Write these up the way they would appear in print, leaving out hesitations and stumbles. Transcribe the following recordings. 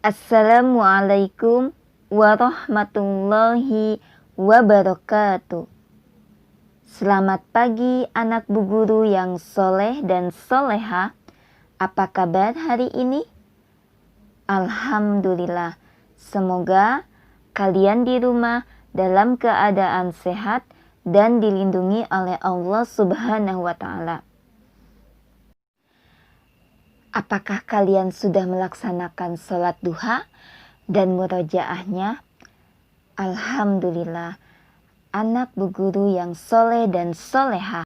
Assalamualaikum warahmatullahi wabarakatuh. Selamat pagi anak Bu Guru yang soleh dan soleha. Apa kabar hari ini? Alhamdulillah. Semoga kalian di rumah dalam keadaan sehat dan dilindungi oleh Allah Subhanahu wa Ta'ala. Apakah kalian sudah melaksanakan sholat duha dan murojaahnya? Alhamdulillah, anak Bu Guru yang soleh dan soleha.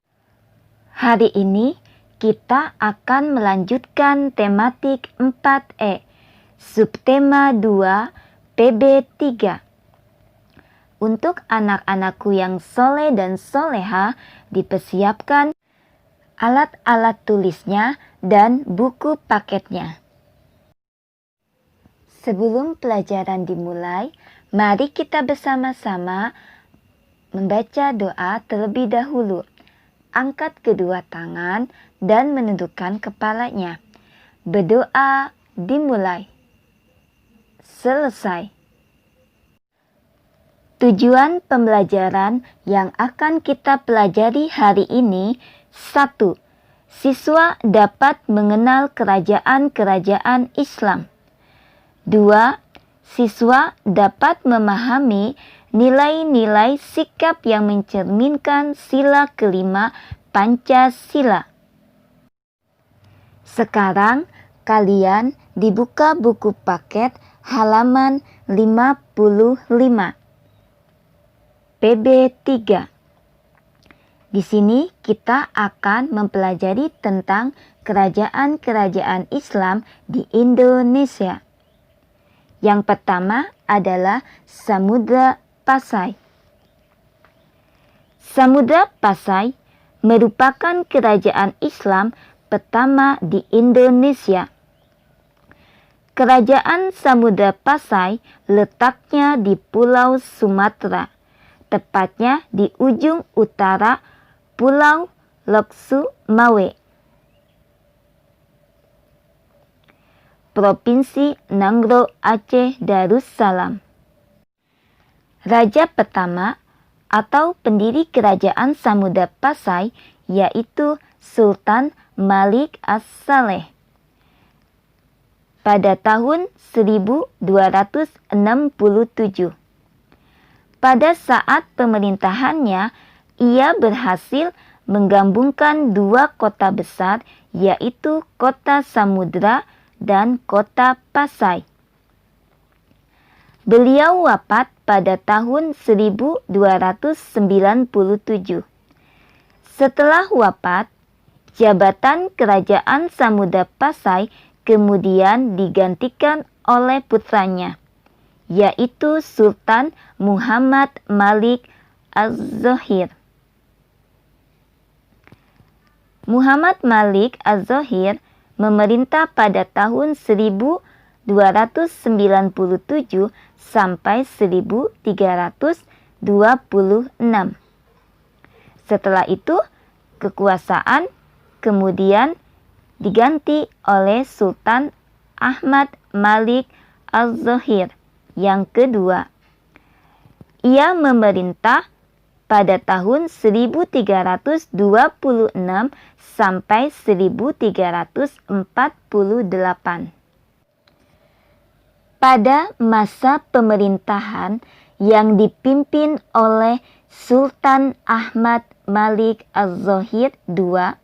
Hari ini kita akan melanjutkan tematik 4E, subtema 2, PB 3. Untuk anak-anakku yang soleh dan soleha, dipersiapkan alat-alat tulisnya dan buku paketnya. Sebelum pelajaran dimulai, mari kita bersama-sama membaca doa terlebih dahulu. Angkat kedua tangan dan menundukkan kepalanya. Berdoa dimulai. Selesai. Tujuan pembelajaran yang akan kita pelajari hari ini: 1. Siswa dapat mengenal kerajaan-kerajaan Islam. 2. Siswa dapat memahami nilai-nilai sikap yang mencerminkan sila kelima Pancasila. Sekarang kalian dibuka buku paket halaman 55. PB 3. Di sini kita akan mempelajari tentang kerajaan-kerajaan Islam di Indonesia. Yang pertama adalah Samudra Pasai. Samudra Pasai merupakan kerajaan Islam pertama di Indonesia. Kerajaan Samudra Pasai letaknya di Pulau Sumatera, tepatnya di ujung utara Pulau Lhokseumawe, Provinsi Nanggroe Aceh Darussalam. Raja pertama atau pendiri kerajaan Samudra Pasai yaitu Sultan Malik As-Saleh. Pada tahun 1267. Pada saat pemerintahannya, ia berhasil menggabungkan dua kota besar, yaitu kota Samudra dan kota Pasai. Beliau wafat pada tahun 1297. Setelah wafat, jabatan kerajaan Samudra Pasai kemudian digantikan oleh putranya, yaitu Sultan Muhammad Malik Az-Zohir. Muhammad Malik Az-Zohir memerintah pada tahun 1297 sampai 1326. Setelah itu, kekuasaan kemudian diganti oleh Sultan Ahmad Malik Az-Zohir yang kedua. Ia memerintah pada tahun 1326 sampai 1348. Pada masa pemerintahan yang dipimpin oleh Sultan Ahmad Malik Az-Zohir II,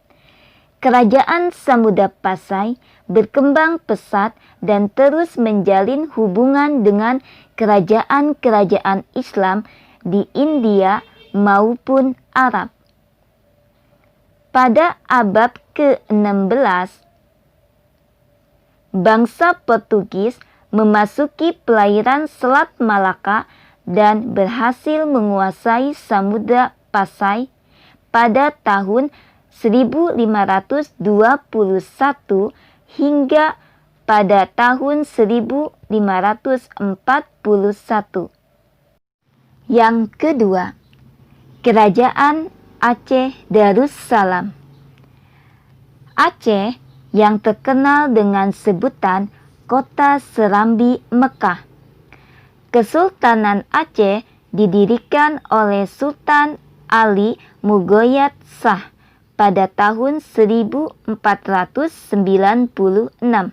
kerajaan Samudra Pasai berkembang pesat dan terus menjalin hubungan dengan kerajaan-kerajaan Islam di India maupun Arab. Pada abad ke-16, bangsa Portugis memasuki perairan Selat Malaka dan berhasil menguasai Samudra Pasai pada tahun 1521 hingga pada tahun 1541. Yang kedua, Kerajaan Aceh Darussalam. Aceh yang terkenal dengan sebutan kota Serambi, Mekah. Kesultanan Aceh didirikan oleh Sultan Ali Mugoyat Shah pada tahun 1496.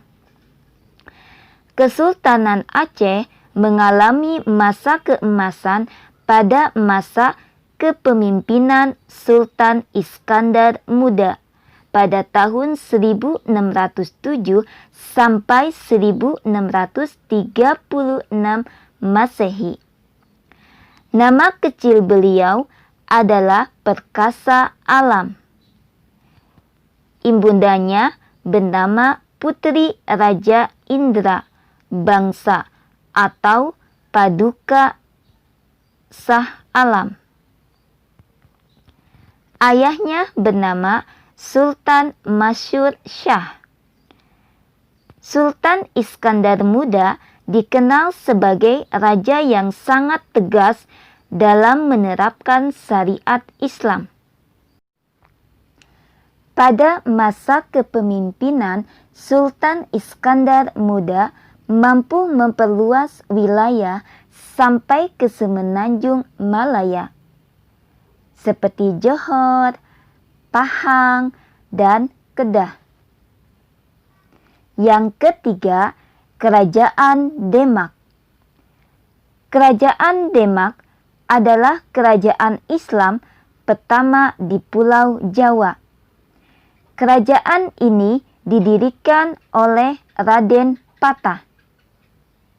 Kesultanan Aceh mengalami masa keemasan pada masa kepemimpinan Sultan Iskandar Muda pada tahun 1607 sampai 1636 Masehi. Nama kecil beliau adalah Perkasa Alam. Ibundanya bernama Putri Raja Indra Bangsa atau Paduka Shah Alam. Ayahnya bernama Sultan Masyur Shah. Sultan Iskandar Muda dikenal sebagai raja yang sangat tegas dalam menerapkan syariat Islam. Pada masa kepemimpinan Sultan Iskandar Muda mampu memperluas wilayah sampai ke semenanjung Malaya, seperti Johor, Pahang, dan Kedah. Yang ketiga, Kerajaan Demak. Kerajaan Demak adalah kerajaan Islam pertama di Pulau Jawa. Kerajaan ini didirikan oleh Raden Patah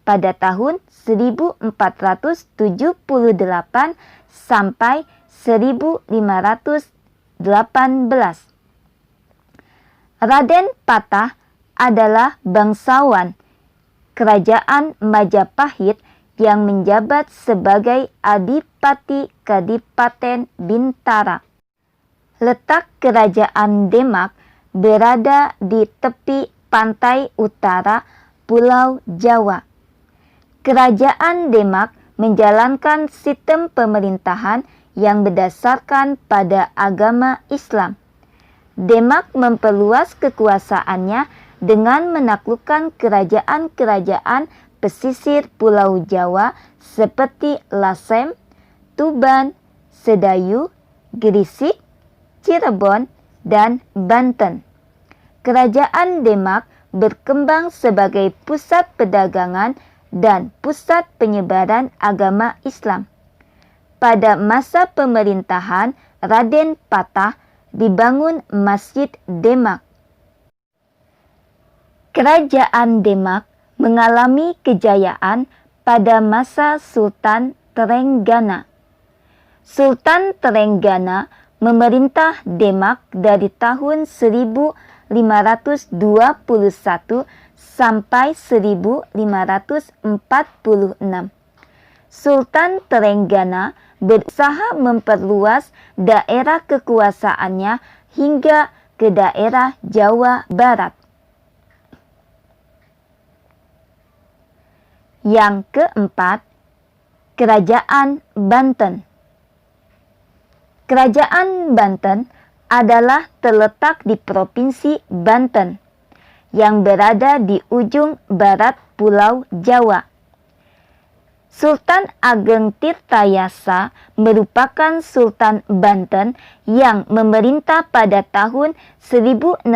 pada tahun 1478 sampai 1518. Raden Patah adalah bangsawan Kerajaan Majapahit yang menjabat sebagai Adipati Kadipaten Bintara. Letak Kerajaan Demak berada di tepi pantai utara Pulau Jawa. Kerajaan Demak menjalankan sistem pemerintahan yang berdasarkan pada agama Islam. Demak memperluas kekuasaannya dengan menaklukkan kerajaan-kerajaan pesisir Pulau Jawa seperti Lasem, Tuban, Sedayu, Gresik, Cirebon, dan Banten. Kerajaan Demak berkembang sebagai pusat perdagangan dan pusat penyebaran agama Islam. Pada masa pemerintahan Raden Patah dibangun Masjid Demak. Kerajaan Demak mengalami kejayaan pada masa Sultan Terenggana. Sultan Terenggana memerintah Demak dari tahun 1521 sampai 1546. Sultan Terenggana berusaha memperluas daerah kekuasaannya hingga ke daerah Jawa Barat. Yang keempat, Kerajaan Banten. Kerajaan Banten adalah terletak di Provinsi Banten yang berada di ujung barat Pulau Jawa. Sultan Ageng Tirtayasa merupakan Sultan Banten yang memerintah pada tahun 1651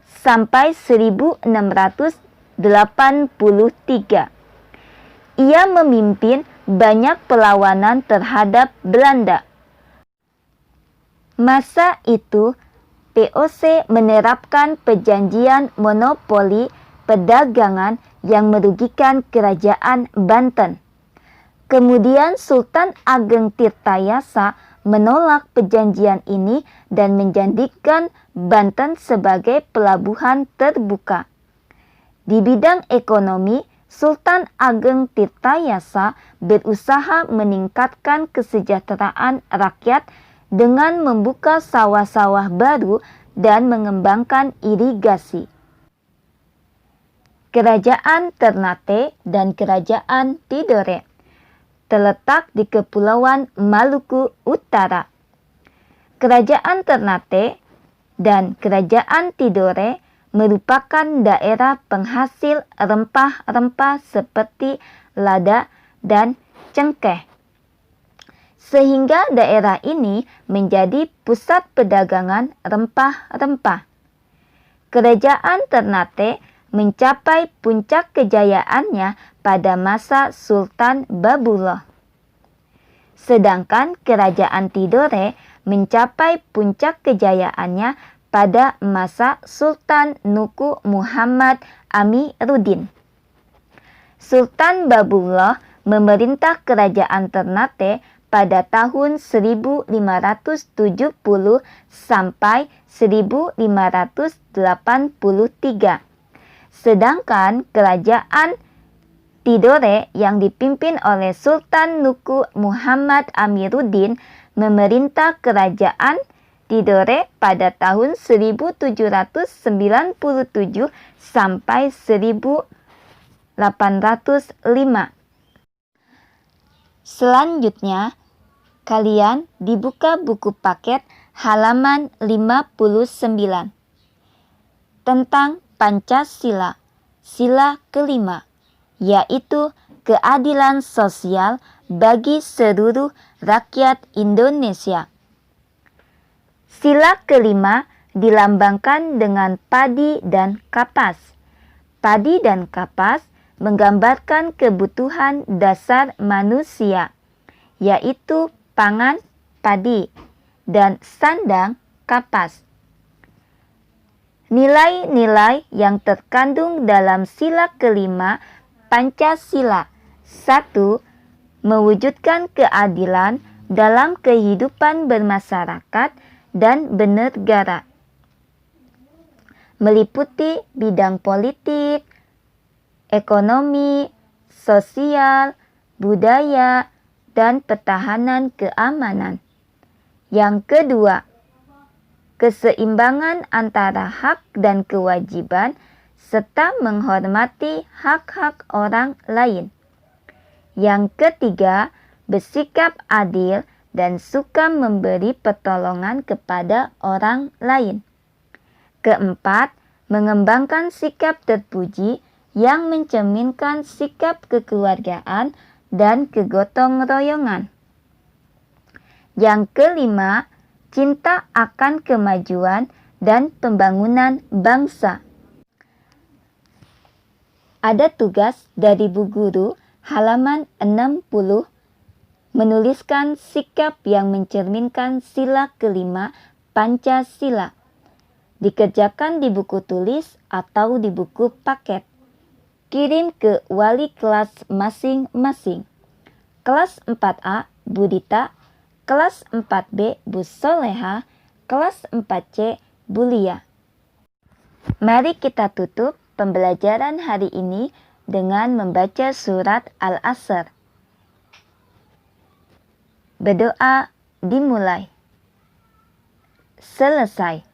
sampai 1683. Ia memimpin banyak perlawanan terhadap Belanda. Masa itu, VOC menerapkan perjanjian monopoli perdagangan yang merugikan kerajaan Banten. Kemudian Sultan Ageng Tirtayasa menolak perjanjian ini dan menjadikan Banten sebagai pelabuhan terbuka. Di bidang ekonomi, Sultan Ageng Tirtayasa berusaha meningkatkan kesejahteraan rakyat dengan membuka sawah-sawah baru dan mengembangkan irigasi. Kerajaan Ternate dan Kerajaan Tidore terletak di Kepulauan Maluku Utara. Kerajaan Ternate dan Kerajaan Tidore merupakan daerah penghasil rempah-rempah seperti lada dan cengkeh. Sehingga daerah ini menjadi pusat perdagangan rempah-rempah. Kerajaan Ternate mencapai puncak kejayaannya pada masa Sultan Babullah. Sedangkan kerajaan Tidore mencapai puncak kejayaannya pada masa Sultan Nuku Muhammad Amiruddin. Sultan Babullah memerintah kerajaan Ternate pada tahun 1570 sampai 1583. Sedangkan kerajaan Tidore yang dipimpin oleh Sultan Nuku Muhammad Amiruddin memerintah kerajaan Tidore pada tahun 1797 sampai 1805. Selanjutnya, kalian dibuka buku paket halaman 59 tentang Pancasila, sila kelima, yaitu keadilan sosial bagi seluruh rakyat Indonesia. Sila kelima dilambangkan dengan padi dan kapas. Padi dan kapas menggambarkan kebutuhan dasar manusia, yaitu pangan padi dan sandang kapas. Nilai-nilai yang terkandung dalam sila kelima Pancasila. 1. Mewujudkan keadilan dalam kehidupan bermasyarakat dan bernegara. Meliputi bidang politik, ekonomi, sosial, budaya, dan pertahanan keamanan. Yang kedua, keseimbangan antara hak dan kewajiban serta menghormati hak-hak orang lain. Yang ketiga, bersikap adil dan suka memberi pertolongan kepada orang lain. Keempat, mengembangkan sikap terpuji yang mencerminkan sikap kekeluargaan dan kegotong royongan. Yang kelima, cinta akan kemajuan dan pembangunan bangsa. Ada tugas dari Bu Guru halaman 60 menuliskan sikap yang mencerminkan sila kelima Pancasila. Dikerjakan di buku tulis atau di buku paket. Kirim ke wali kelas masing-masing. Kelas 4A Bu Dita, kelas 4B Bu Soleha, kelas 4C Bu Lia. Mari kita tutup pembelajaran hari ini dengan membaca surat Al-Asr. Berdoa dimulai. Selesai.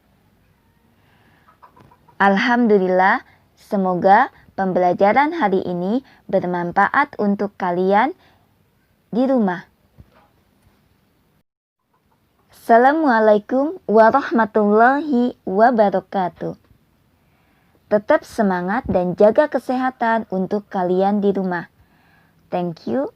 Alhamdulillah, semoga pembelajaran hari ini bermanfaat untuk kalian di rumah. Assalamualaikum warahmatullahi wabarakatuh. Tetap semangat dan jaga kesehatan untuk kalian di rumah. Thank you.